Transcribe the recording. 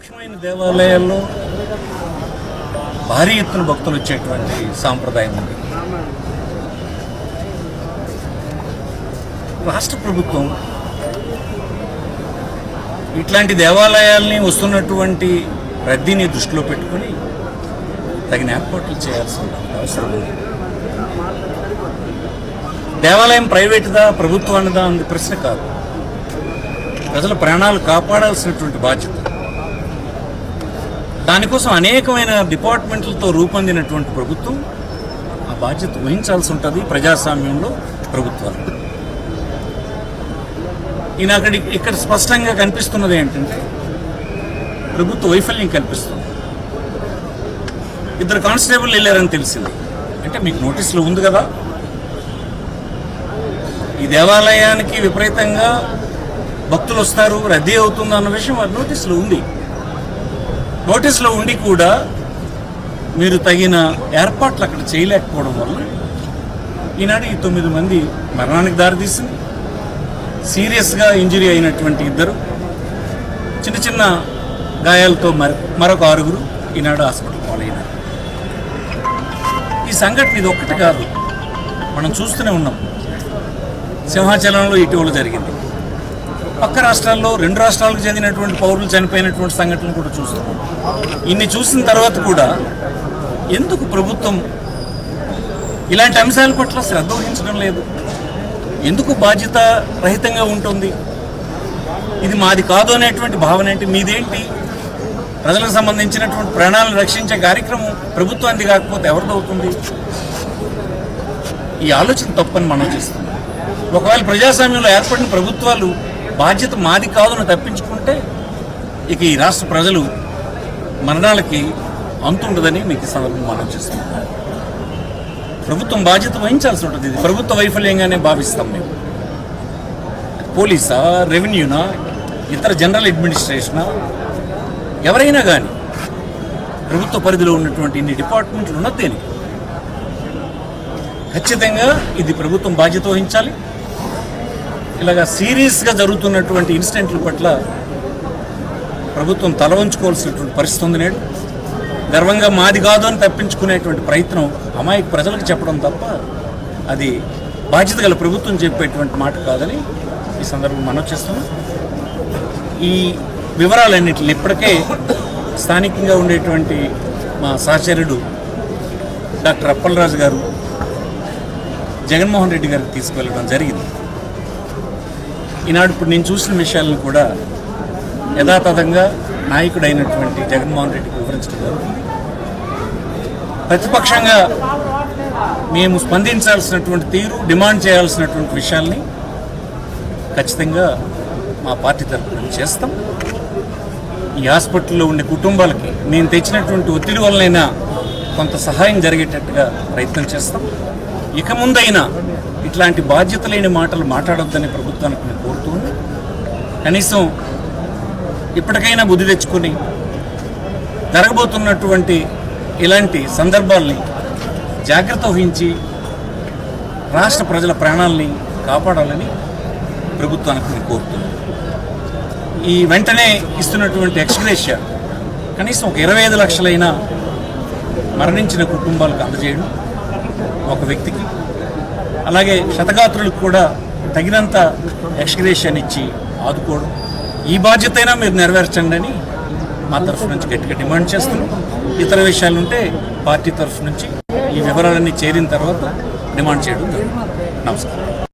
ముఖ్యమైన దేవాలయాల్లో భారీ ఎత్తున భక్తులు వచ్చేటువంటి సాంప్రదాయం ఉంది. రాష్ట్ర ప్రభుత్వం ఇట్లాంటి దేవాలయాల్ని వస్తున్నటువంటి రద్దీని దృష్టిలో పెట్టుకుని తగిన ఏర్పాట్లు చేయాల్సిన అవసరం ఉంది. దేవాలయం ప్రైవేటుదా ప్రభుత్వానిదా అన్నది ప్రశ్న కాదు. ప్రజల ప్రాణాలు కాపాడాల్సినటువంటి బాధ్యత. దానికోసం అనేకమైన డిపార్ట్మెంట్లతో రూపొందినటువంటి ప్రభుత్వం ఆ బాధ్యత వహించాల్సి ఉంటుంది. ప్రజాస్వామ్యంలో ప్రభుత్వాలు ఇక్కడ స్పష్టంగా కనిపిస్తున్నది ఏంటంటే ప్రభుత్వ వైఫల్యం కనిపిస్తుంది. 2 కానిస్టేబుల్ వెళ్ళారని తెలిసింది. అంటే మీకు నోటీసులో ఉంది కదా, ఈ దేవాలయానికి విపరీతంగా భక్తులు వస్తారు, రద్దీ అవుతుంది అన్న విషయం వారి నోటీసులో ఉంది. నోటీసులో ఉండి కూడా మీరు తగిన ఏర్పాట్లు అక్కడ చేయలేకపోవడం వల్ల ఈనాడు ఈ 9 మంది మరణానికి దారితీసింది. సీరియస్గా ఇంజరీ అయినటువంటి 2, చిన్న చిన్న గాయాలతో మరొక 6 ఈనాడు హాస్పిటల్ పాలైనారు. ఈ సంఘటన ఇది ఒక్కటి కాదు, మనం చూస్తూనే ఉన్నాం. సింహాచలంలో ఇటీవల జరిగింది. పక్క రాష్ట్రాల్లో 2 రాష్ట్రాలకు చెందినటువంటి పౌరులు చనిపోయినటువంటి సంఘటనలు కూడా చూస్తున్నాం. ఇన్ని చూసిన తర్వాత కూడా ఎందుకు ప్రభుత్వం ఇలాంటి అంశాల పట్ల శ్రద్ధ వహించడం లేదు? ఎందుకు బాధ్యత రహితంగా ఉంటుంది? ఇది మాది కాదు అనేటువంటి భావన ఏంటి? మీదేంటి? ప్రజలకు సంబంధించినటువంటి ప్రాణాలను రక్షించే కార్యక్రమం ప్రభుత్వానికి కాకపోతే ఎవరిదవుతుంది? ఈ ఆలోచన తప్పని మనం చేస్తున్నాం. ఒకవేళ ప్రజాస్వామ్యంలో ఏర్పడిన ప్రభుత్వాలు బాధ్యత మాది కాదని తప్పించుకుంటే ఇక ఈ రాష్ట్ర ప్రజలు మరణాలకి అంతుండదని మీకు ఈ సందర్భంగా మనం చేస్తున్నాం. ప్రభుత్వం బాధ్యత వహించాల్సి ఉంటుంది. ఇది ప్రభుత్వ వైఫల్యంగానే భావిస్తాం మేము. పోలీసా, రెవెన్యూనా, ఇతర జనరల్ అడ్మినిస్ట్రేషనా, ఎవరైనా కానీ ప్రభుత్వ పరిధిలో ఉన్నటువంటి ఇన్ని డిపార్ట్మెంట్లు ఉన్నదేని ఖచ్చితంగా ఇది ప్రభుత్వం బాధ్యత వహించాలి. ఇలాగా సీరియస్గా జరుగుతున్నటువంటి ఇన్సిడెంట్ల పట్ల ప్రభుత్వం తల వంచుకోవాల్సినటువంటి పరిస్థితి ఉంది. నేడు గర్వంగా మాది కాదు అని తప్పించుకునేటువంటి ప్రయత్నం అమాయక ప్రజలకు చెప్పడం తప్ప అది బాధ్యత గల ప్రభుత్వం చెప్పేటువంటి మాట కాదని ఈ సందర్భం మనం చేస్తున్నాం. ఈ వివరాలన్నింటిని ఇప్పటికే స్థానికంగా ఉండేటువంటి మా సహచరుడు డాక్టర్ అప్పలరాజు గారు జగన్మోహన్ రెడ్డి గారికి తీసుకువెళ్ళడం జరిగింది. ఈనాడు ఇప్పుడు నేను చూసిన విషయాలను కూడా యథాతథంగా నాయకుడైనటువంటి జగన్మోహన్ రెడ్డికి వివరించడం జరుగుతుంది. ప్రతిపక్షంగా మేము స్పందించాల్సినటువంటి తీరు, డిమాండ్ చేయాల్సినటువంటి విషయాల్ని ఖచ్చితంగా మా పార్టీ తరఫున చేస్తాం. ఈ హాస్పిటల్లో ఉండే కుటుంబాలకి మేము తెచ్చినటువంటి ఒత్తిడి వల్లనైనా కొంత సహాయం జరిగేటట్టుగా ప్రయత్నం చేస్తాం. ఇక ముందైనా ఇట్లాంటి బాధ్యత లేని మాటలు మాట్లాడొద్దని ప్రభుత్వానికి నేను కోరుతున్నాను. కనీసం ఇప్పటికైనా బుద్ధి తెచ్చుకొని జరగబోతున్నటువంటి ఇలాంటి సందర్భాల్ని జాగ్రత్త వహించి రాష్ట్ర ప్రజల ప్రాణాలని కాపాడాలని ప్రభుత్వానికి నేను కోరుతున్నాను. ఈ వెంటనే ఇస్తున్నటువంటి ఎక్స్గ్రేషియా కనీసం ఒక 25 లక్షలైనా మరణించిన కుటుంబాలకు అందజేయడం ఒక వ్యక్తికి, అలాగే క్షతగాత్రులకు కూడా తగినంత ఎక్స్గ్రేషన్ ఇచ్చి ఆదుకోవడం, ఈ బాధ్యత అయినా మీరు నెరవేర్చండి అని మా తరఫు నుంచి గట్టిగా డిమాండ్ చేస్తున్నాం. ఇతర విషయాలు ఉంటే పార్టీ తరఫు నుంచి ఈ వివరాలన్నీ చేరిన తర్వాత డిమాండ్ చేయడం జరుగుతుంది. నమస్కారం.